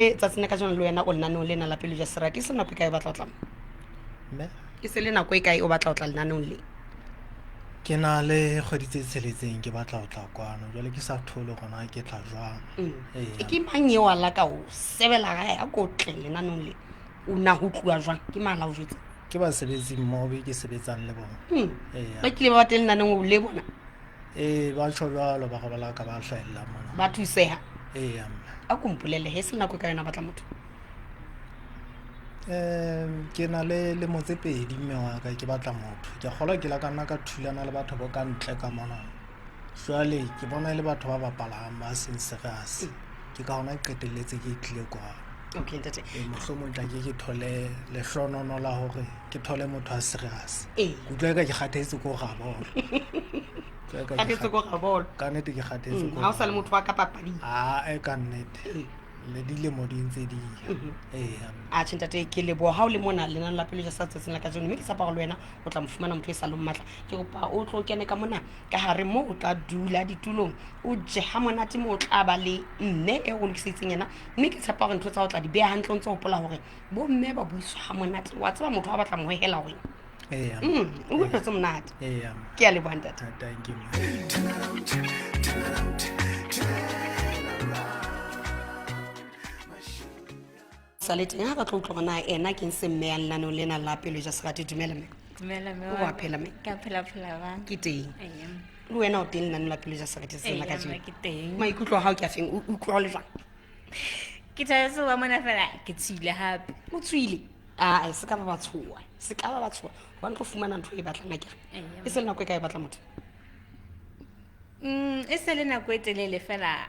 tsatsing ka jona le wena o lenanong lena la pelo ja serati se nako e kae o batla o tla mme ke se le nako e kae o batla o tla lenanong le ke na le kgwedi tse tsheletseng ke batla ho tla kwano jwale ke sa thole gona ke tla jwang e ke mang eo a laka o sebela gae a ko tle lenanong le o na go tluwa jwang ke mala o jwetse ke basebetsi mmoho be ke sebetsang le bona ba kile ba bateng lenanong o le bona ba tjho jwalo ba ga ba la ka ba hlahella mona ba thuseha mme a kompolele he se nako e ka yona batla motho ke na le lemo tse pedi mme wa ka ke batla motho ke kgolwa ke la ka nna ka thulana le batho ba ka ntle ka mona jwale ke bona le batho ba bapalang ba seng serious ke ka hona ke qetelletse ke tlile kwa okay ntate mohlomong tla ke thole lehlonono la hore ke thole motho a serious Ee. utlwa ka ke kgathetse ko ga bona kgathetse ko ga bona ka nnete ke kgathetse ko ha o sa le motho wa ka papading ka nnete le dilemo di ntse di a tšhentate ke leboa ga o le mona lenano la pelo ja sa tsatsing la ka jone mme ke tsapa go le wena o tla mo fumana motho e sa leng maatla ke kopa o tlo kene ka mona ka gare mo o tla dula ditulong o je ga monate mo o tla ba le nne e go lokisitseng yena mme ke tshepa gore ntho tsa go tla di beya gantle o ntse gopola gore bomme ba buiswa ga monate wa tseba motho a batla mo hela gore o bueletse monate ke a leboa ntate thank you saleteng ga ba tlo utlwa gona ena ke se mme ya lenanong lena la pelo ja serati dumela mme o a phela mme ka phela ba ke teng le wena o teng lenanong la pelo ja serati se la ka jeno ke teng maikutlo a gago ke a feng o utlwa go le jwang ke tshwanetse wa mona fela ke tshile gape o tswile a se ka ba ba tshoa se ka ba ba tshoa wa ntlo fumana ntho e batlang akere e se le nako e ka e batla motho e se le nako e telele fela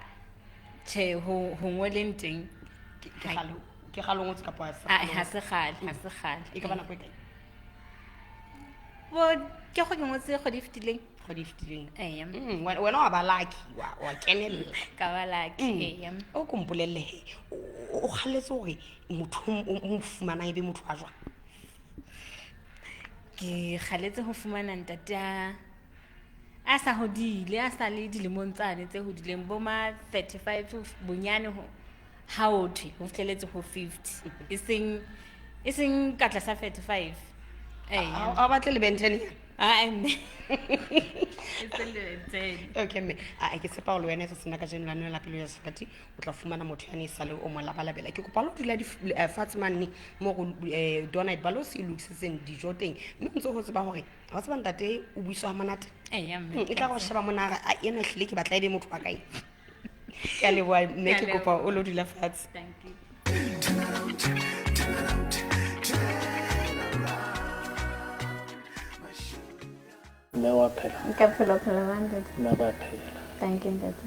tjhe ho ngweleng teng ke galo ngotse ka poa ha se gale e ka ba nako e kae bo ke go ngotse go di fitileng wena wa ba lucky wa kenella ka ba lucky o kompolelle he o kgalletse gore motho o fumana e be motho a jwang ke kgaletse ho fumana ntate a sa hodile a sa le dilemong tsane tse hodileng bo ma 35 bonyane ho ha o thwe ho fihleletse ho 50 e seng ka tlasa 35 a batle le bentene okay mme a ke tshepa go le wena se sena ka jeno lanong la pelo ya sekati o tla fumana motho ya ne sa le o mo labalabela ke kopa lo dula fatshe manne mo go donite ba lo se lokisitseng dijo teng mme ntse go tseba gore ga o tseba ntate o buiswa monate e tla go sheba mona a ena hlile ke batla e be motho wa kae ke a leboa mme ke kopa o lo dula fatshe mme wa phela nka phela ba ntate mme ba phela thank you ntate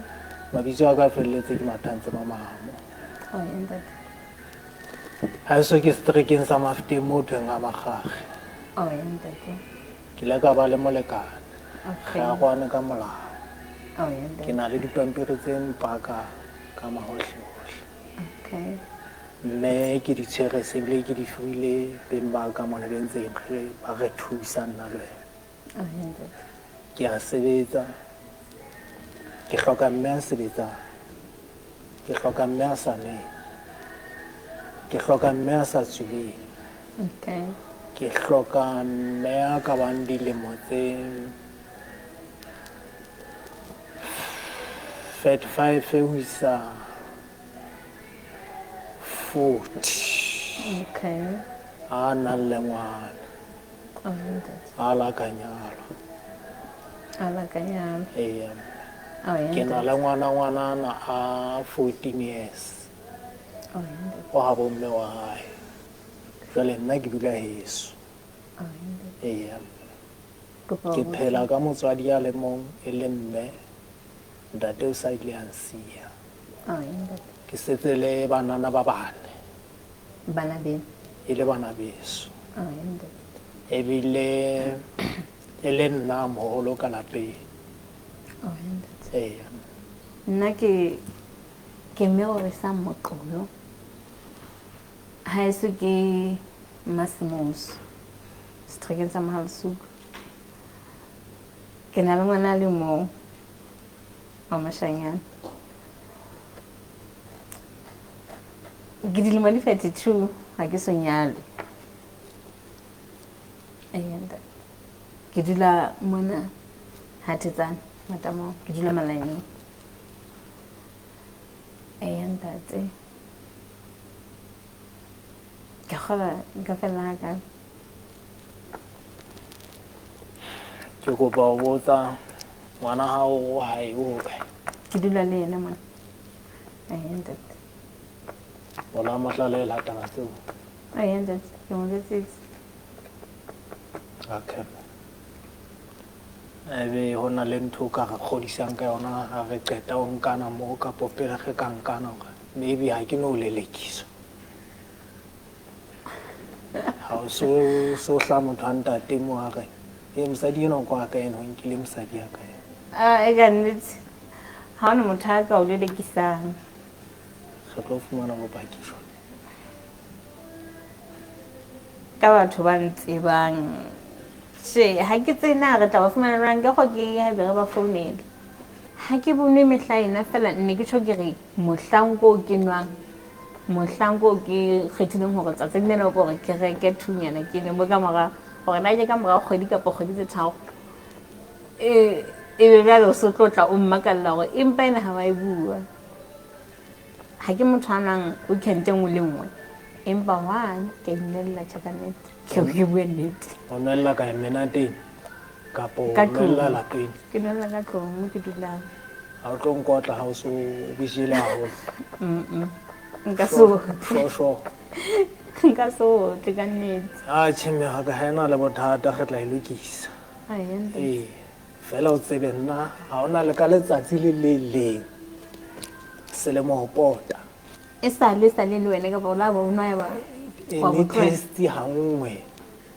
mabitso a ka feleletse ke mathantse mamahamo ntate ha eso ke streekeng sa mafute mo thweng a magage ntate ke le ka ba le molekane ga a gwane ka molao ntate ke na le dipampiri tse mpaka ka mahohle mme ke di tshwere sebile ke di fuile beng ba ka mona le ntseng ba re thusa nna le wena ke a sebetsa ke hloka mme a sebetsang ke hloka mme a sa neng ke hloka mme a sa tswileng ke hloka mme a ka bang dilemo tse 35 ho isa 40 a nang le ngwana a la kanyalo ke na le ngwanana a 14 years o ha bo mme wa hae jwale nna ke dula heso ke phela ka motswadi ya le mong e le mme ntate o sa ile a nsia ke setse le banana ba bane e le bana beso ebile e le nna moholo ka lapeng nna ke mme gore sa moqolo ha eso ke Masimos streekeng sa Mahalsuku ke na le ngwana le mo wa mashanyana ke dilemo di 32 ga ke so nyalwe ke dula mona Hathetsane Matamo ke dula Malanyeng ntate ke kgola nka fela ka ke kopa ho botsa ngwana hao o hae o kae ke dula le yena mona ntate bona mohlalela taba tseo ntate ke mo letsetse okay ebe ho na le ntho ka re kgodisang ka yona ha re qeta o nkana moo ka popela ge ka nkana hore maybe ha ke no lelekiso ha o so hla motho a ntate mo a re mosadi ena o kwa ka ena o nkile mosadi ya ka ena ka nnete ha ona motho a ka o lelekisang re tlo fumana bopaki jwale ka batho ba ntsebang ha ke tsena re tla ba fumana rang ka go ke ha be re ba founela ha ke bone mehla ena fela nne ke tsho ke re mohlanko ke nwang mohlanko ke kgethileng hore tsatsing lena gore ke reke thunyana ke ne mo ka mora gore na ke ka mora kgwedi kapa kgwedi tse tharo e be jalo so tlotla o mmakalla gore empa ena ha ba e bua ha ke motho a nang o kenteng o le nngwe empa wana ke nnella tjhakanete ke bua nnete o nwella ka menateng kapo Ka o nwella tlung. lapeng ke nwella ka tlong mo ke dulang ha o tlo nkotla ha o so bishile haholo nka so sure nka so tle ka nnete tjheme ga ha ena le bothata ge tla e lokisa ee fela o tsebe nna ga o na le ka letsatsi le le leng selemo ho pota e sale le wena ka bola ba una ya ba ene test ha nngwe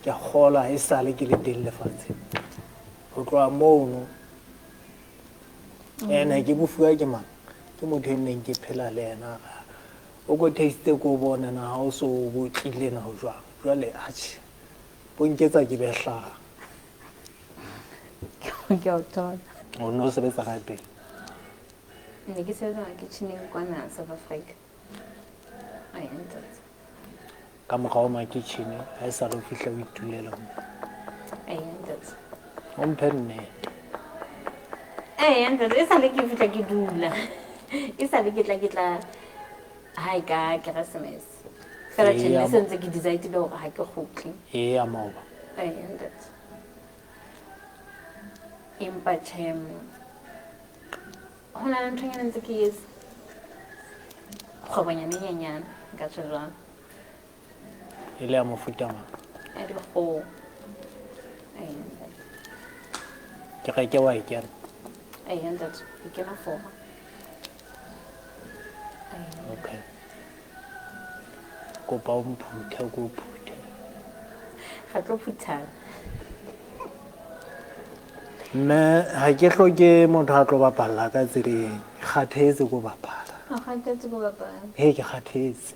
ke kgola e sale ke le teng lefatsheng ho tloha mono ene ke bofuwa ke mang ke motho e neng ke phela le yena o go taste ko bona na ha o so bo tlile na ho jwang jwale atjhe bo nketsa ke behla ke o thola o no sebetsa ka pele ne ke sebetsa kitcheneng kwana South Africa ntate ka morao ma kitchen ha e sa lo fihla o itulela mo ntate o mphe nnete ntate e sale ke fitla ke dula e sale ke tla hai ka Keresemese fela tjena se ntse ke decide le hore ha ke kgutle ee a maoba ntate empa tjhem ho na le ntho nyana ntse ke etsa kgwebonyane nyenyana nka tjho jwalo e le ya mofuta mang a dikgoho ke reke wa e kena ntate ke kena fora okay kopa o mphuthe ko phuthe ga tlo phuthana mme ha ke hloke motho a tlo bapalla ka tseleng kgathetse ko bapala a kgathetse go bapala he ke kgathetse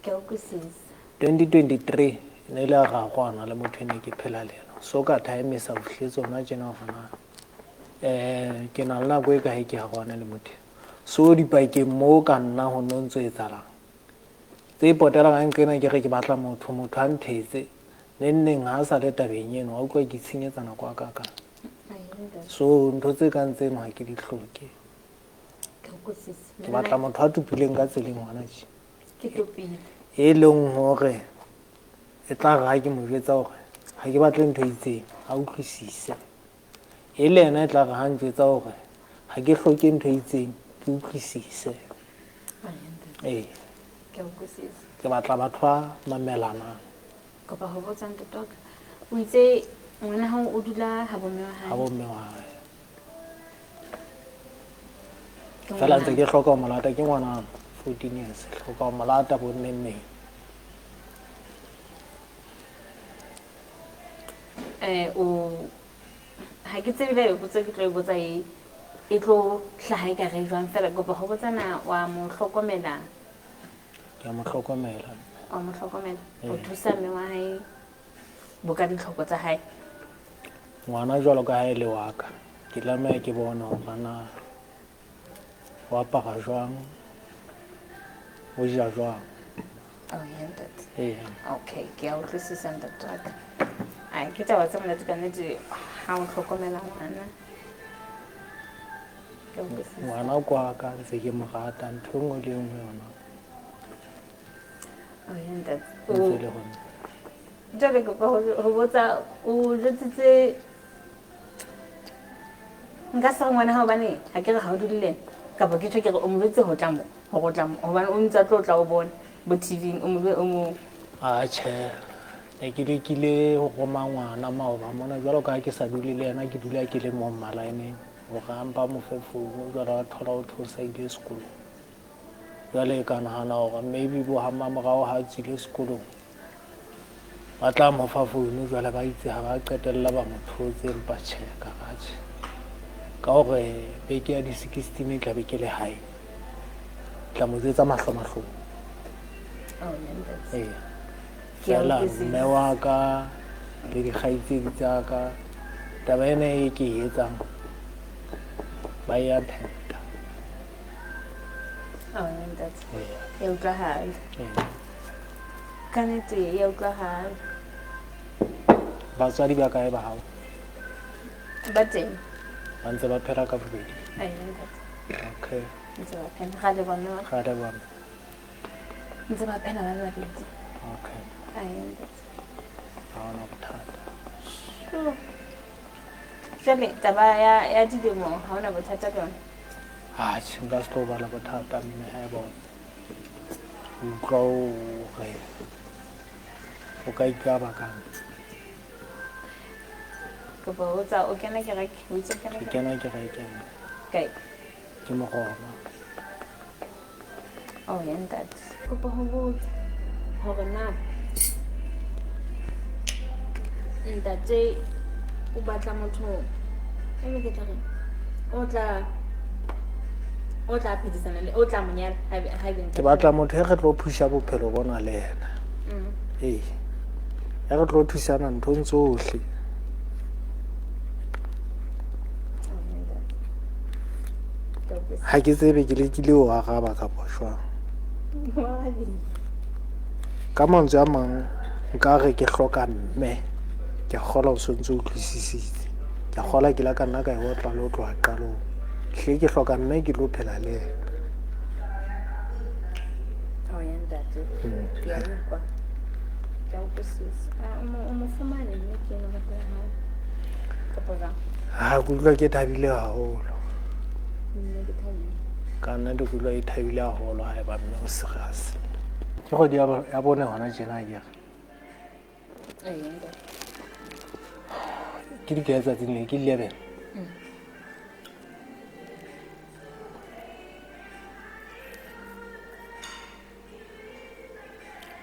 ke a utlwisisa 2023 ne le ga gwana le motho ne ke phela le yena so ka time sa fihle tsona tjena gona ke na le nako e ka he ke ga gwana le motho so dipakeng mo ka nna ho no ntse etsalang tse potela ga nkena ke re ke batla motho a nthetse neng ha sa le tabeng eno wa utlwa ke tshenyetsa nako a ka so ntho tse ka ntseno ha ke di hloke ke a utlwisisa ke batla motho a tupileng ka tseleng ngwana tje ke topile e leng hore e tla ga ke mo jwetsa hore ha ke batle ntho e itseng a utlwisise e le ena e tla ga njwetsa hore ha ke hloke ntho e itseng ke utlwisise ee ke a utlwisisa ke batla batho ba mamelanang kopa ho botsa ntotoka o itse ngwana hao o dula ha bomme wa ha hae bomme wa hae fela ntse ke hloka ho molata ke ngwana 14 years ke hloka ho molata bonnenneng o ha ke tsebe le botse ke tlo e botsa e tlo hlaha ka re jwang fela kopa ho botsana wa mo hlokomela ke a mo hlokomela wa mo hlokomela o thusa mme wa hae boka ditlhoko tsa hae ngwana jwalo ka ha e le wa ka ke tlameha ke bona hore na o apara jwang o ja jwang. Oh yeah, ntate. Okay, ke a utlwisisa ntate wa ka. Ai ke taba tse monate ka nnete ha o hlokomela ngwana. Ke a utlwisisa. Ngwana kwa ka ntse ke mo rata ntho engwe le engwe yona. Oh yeah, ntate. Ntse le hona. Jwale ke ho botsa o jwetsitse nka sa ngwana ha hobane ha ke re ha o dulile kapa ke tshwe ke re o mo betse ho tla mo hobane o ntse tlo tla o bona bo TV o mo Tjhe, ne ke lekile ho roma ngwana maoba mona jwalo ka ke sa dule le yena ke dula ke le mo mmalaeneng ho rampa mo fe founu jwale a thola ho thosa ile sekolong. Jwale ka nahana hore maybe bo hama morao ha tsile sekolong ba tla mo fa founu jwale ba itse ha ba qetella ba mo thotse empa tjhe ka ratjhe ka hore beke ya di-16 e tla be ke le hae tla mo tsetsa mahlo. Fela mme wa ka le dikgaitsedi tsa ka taba ena e ke e etsang ba ya pheta. Ya utlwahala ka nnete ya utlwahala. Batswadi ba kae ba hao? Ba teng ba ntse ba phela ka bobedi? Okay. ntse ba phela gale bona ntse ba phela ba babedi. Okay. Ha hona bothata. Jwale taba ya dilemo ha hona bothata ka yona? Tjhe, nka se tlo ba le bothata mme ha e bona utlwa hore o ka ikaba kang. Kopa o tsa o kena kereke o itse Ke kena kereke kae? ke Moroma. Oh ya ntate, kopa ho botsa hore na ntate o batla motho ebe ke tla re o tla phedisana le o tla monyala ha ebe Ke batla motho ya re tlo phusha bophelo bona le yena. Ya re tlo thusana nthong tsohle. Ha ke tsebe ke lekile ho araba kapa jwang. Ka mantswe a mang nka re ke hloka mme ke kgola o sontso utlwisisitse ke kgola ke la ka nna ka e otla le ho tloha qalong hle ke hloka mme ke tlo phela le yena. Oh ya ntate ke a utlwa ke a utlwisisa o mo fumane mme ke ena ka ha kapa jwang? Ke utlwa ke thabile haholo Mme ke thabile ka nna ke utlwa ke thabile haholo ha eba mme o serious ke kgwedi ya bone hona tjena ke re ke di ka tsatsing le ke 11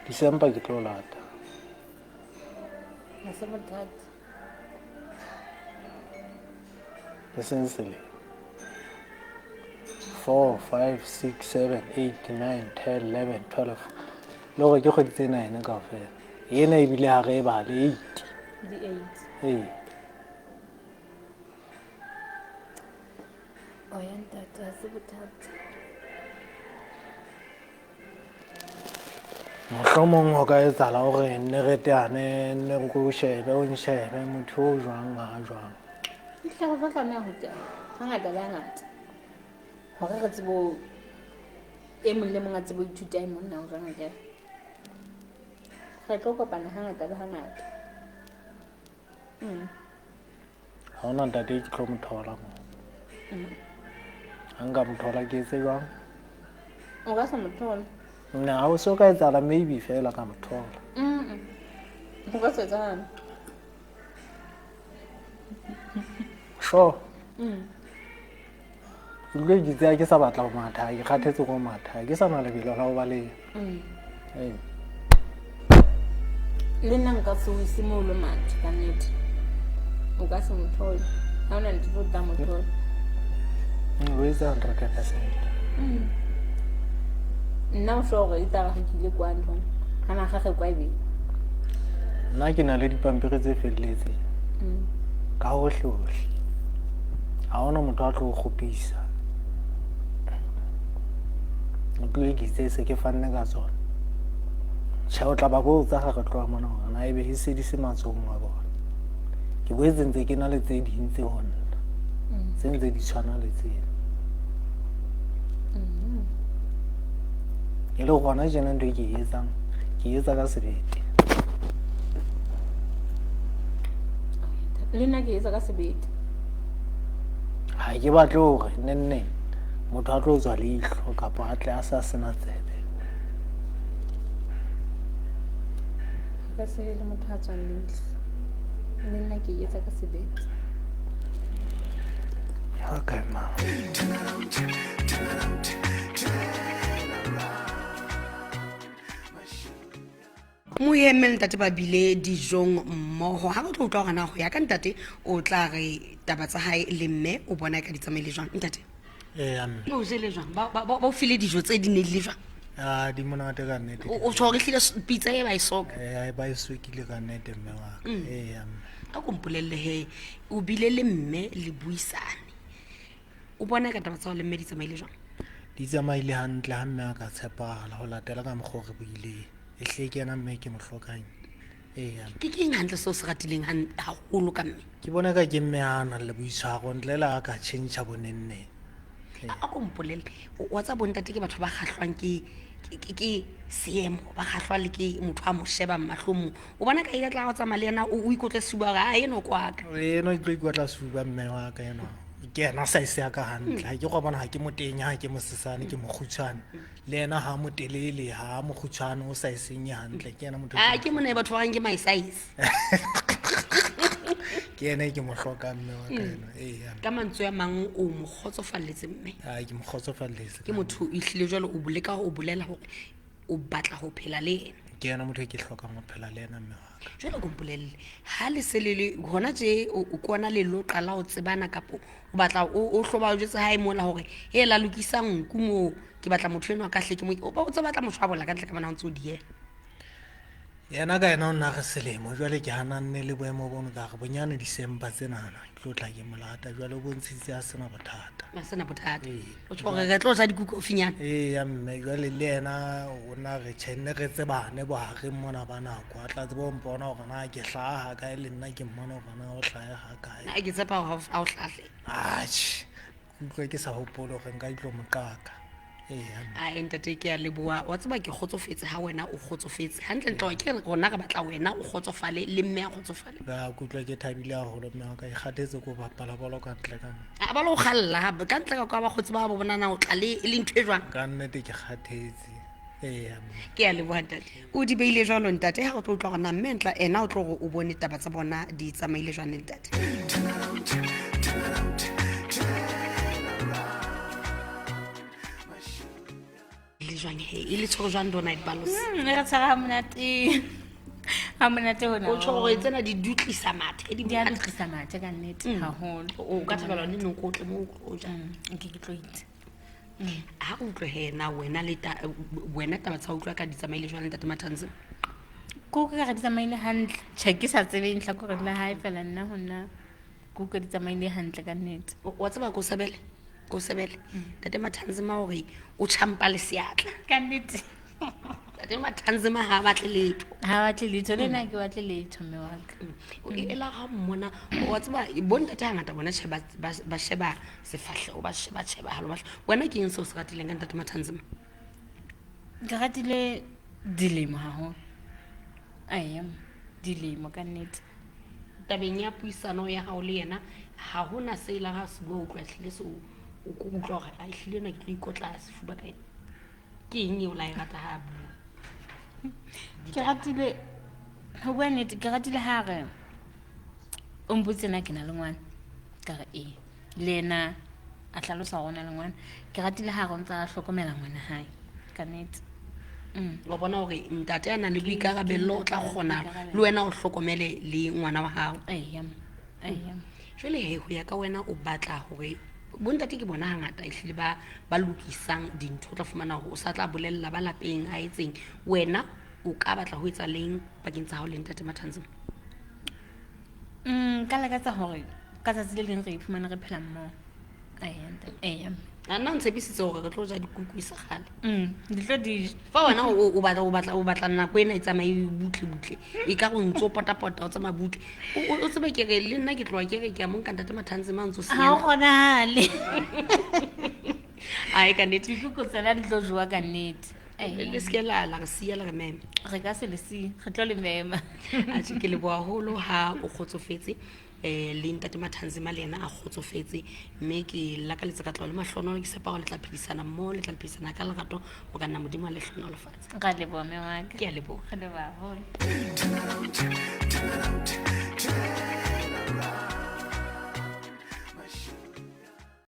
December ke tlo lata. Essentially 4, 5, 6, 7, 8, 9, 10, 11, 12 le gore ke kgwedi tse 9 kaofela ena ebile ha re e bale 8. Oh ya ntate ha se bothata. Mohlomong ho ka etsahala hore nne re teane nne nko shebe o nshebe motho o jwang ha jwang. Dihlalo tsa tlameha ho teana hangata le hangata hore re tsebo e mong le mong a tsebo ithuta e mong na o jwang ke re tlo kopana hangata le hangata. Ha hona ntate ke tlo mo thola mo ha nka mo thola ke etse jwang O ka se mo thola nna ha o so ka etsahala maybe fela ka mo thola o ka se etsahale sure Dule ke tsa ke sa batla ho matha ke kgathetse go matha ke sa na lebelo la ho ba le le nna nka se o ise mo lo matha ka nnete o ka se mo thola ha ona ntho tsa mo thola o etsa 100%. Nna o hore e tla re kile kwa ntho kana ga ge kwa ebe nna ke na le dipampiri tse felletseng ka hohle ha hona motho a tlo go kgopisa utlwile ditse se ke fanne ka tsona tjha o tla ba botsa ga re tloa mona hore na ebe e se di se matsohong a bona ke boetse ntse ke na le tse ding tse ho nna tse ntse di tshwana le tsena e le gona jena ntho e ke e etsang ke etsa ka sebete le nna ke etsa ka sebete ha ke batle hore nenne motho a tlo tswa leihlo kapa a tle a sa sena tsebe ka se le motho a tswang leihlo le nna ke etsa ka sebete okay ma moeme ntate ba bile dijong mmoho ha ba tlo utlwa gona go ya ka ntate o tla re taba tsa hae le mme o bona ka ditsamaile jwang ntate o jele jwang ba o file dijo tse di ne le jwang di monate ka nnete o tshware hlile pizza e ba e soka ba e swekile ka nnete mme wa ka kompolelle he o bile le mme le buisane o bona ka taba tsa le mme di tsamaile jwang di tsamaile hantle ha mme a ka tshepagala ho latela ka mokgwa o re buileng e hle ke yena mme ke mo hlokang ke keng hantle seo se ratileng haholo ka mme ke bona ka ke mme a nang le boitshwaro ntle le a ka tjhentjha bonenne a kompolelle wa tsa bontate ke batho ba kgahlwang ke seemo ba kgahlwa le ke motho a mo sheba mahlomong o bona ka ile tla go tsamaya le yena o ikotle suba ga eno kwaka eno e tlo ikotla suba mme wa ka eno ke yena sa ise ka hantle ha ke go bona ha ke motenya ha ke mosesane ke mokgutshwane le yena ha motelele ha mokgutshwane o sa isenye hantle ke yena motho ke mona batho ba gang ke my size ke yena ke mo hloka mme wa ka eno ka mantswe ya mang o mo kgotsofalletse mme ke mo kgotsofalletse ke motho e hlile jwalo o boleka o bolela hore o batla ho phela le yena ke yena motho ke hlokang ho phela le yena mme wa ka jwale ko mpolelle ha le se le hona je o kwana le lo qala o tsebana kapo o batla o hloba o jetse hae mola hore he la lokisang nku mo ke batla motho eno ka hle ke mo o ba o tsa batla motho a bola ka tle ka bona o ntse o die yena ka yena o nna re selemo jwale ke hananne le boemo bono ka re bonyane December tsenana ke tlo tla ke molata jwale o bontshitse a sena bothata ba sena bothata o tshware re tlo tla dikuku ofinyana ya mme jwale le yena o na re tshenne re tsebane bohareng mona ba nako a tla tsebo mpona hore na ke hlaha ha kae le nna ke mmona hore na o hlaya ha kae ke tsepa ha o hlahle utlwe ke sa hopole hore nka itlo moqaka ntate ke a leboa wa tseba ke kgotsofetse ha wena o kgotsofetse hantle ntle wa ke rona re batla wena o kgotsofale le mme a kgotsofale ba kutlwa ke thabile haholo mme wa ka ikgatetse ko bapala bolo ka ntle ka ba lo khalla ka ntle ka ba khotsi ba bonana o tla le ntho e jwang ka nnete ke kgathetse ke a leboa ntate o di beile jwalo ntate ha o tlo utlwa gona mme ntla ena o tlo go o bone taba tsa bona di tsamaile jwang ntate jwang he ile tshoro jwang do night ballos re tshara ha monate hona o tshoro e tsena di dutlisa mathe di a dutlisa mathe ka nnete haholo o ka thabela le noko tle mo o ja ke tlo itse ha o tlo hena wena taba tsa utlwa ka ditsamaile jwang ntate Mathanzi ko ka re ditsamaile hantle ke sa tsebe ntla ko re la hae fela nna hona ko ka ditsamaile hantle ka nnete wa tseba ko sebele tate Mathanzi ma hore o champa le seatla ka nnete tate Mathanzi ma ha batle letho le nna ke batle letho mme wa ka o ela ga mmona wa tseba bontate hangata bona ba sheba sefahle o ba sheba halo ba wena ke eng se o se ratileng ka tate Mathanzi ke ratile dilemo haholo dilemo ka nnete tabeng ya puisano ya hao le yena ha hona se ila ga se go utlwa hlile se o ko utlwa gore a hlile na ke tlo ikotla sefuba ka ena ke eng e o la e rata ha bua ke ratile ho bua nnete ke ratile ha re o mpotse na ke na le ngwana ka re le ena a hlalosa gona le ngwana ke ratile ha re ntse a hlokomela ngwana hae ka nnete wa bona hore ntate a nang le boikarabello o tla kgona le wena o hlokomele le ngwana wa hao jwale he ho ya ka wena o batla hore bontate ke bona hangata ehlile ba lokisang dintho o tla fumana hore o sa tla bolella ba lapeng a etseng wena o ka batla ho etsa leng bakeng tsa hao le ntate Mathanzi ka lakatsa hore ka tsatsi le leng re iphumana re phela mmoho a nna ntshebisitse gore re tlo ja dikuku isa gale di tlo di fa wena o batla nako ena e tsamaye butle e ka go ntse o potapota o tsamaya butle o tsebe ke re le nna ke tloa ke re ke a mo nkantate Mathanzi mantso ha o kgonahale a e ka nnete dikuku tsena di tlo jowa ka nnete le se ke la re sia la re meme re ka se le si re tlo le mema a ke le boa holo ha o kgotsofetse le ntate Mathanzi le yena a kgotsofetse mme ke lakaletsa ka tlo le mahlono ke sepa go le tla phedisana mo le tla phedisana ka lerato o ka nna modimo le hlono le fatshe ga le boa mema ke a le boa ga le ba holo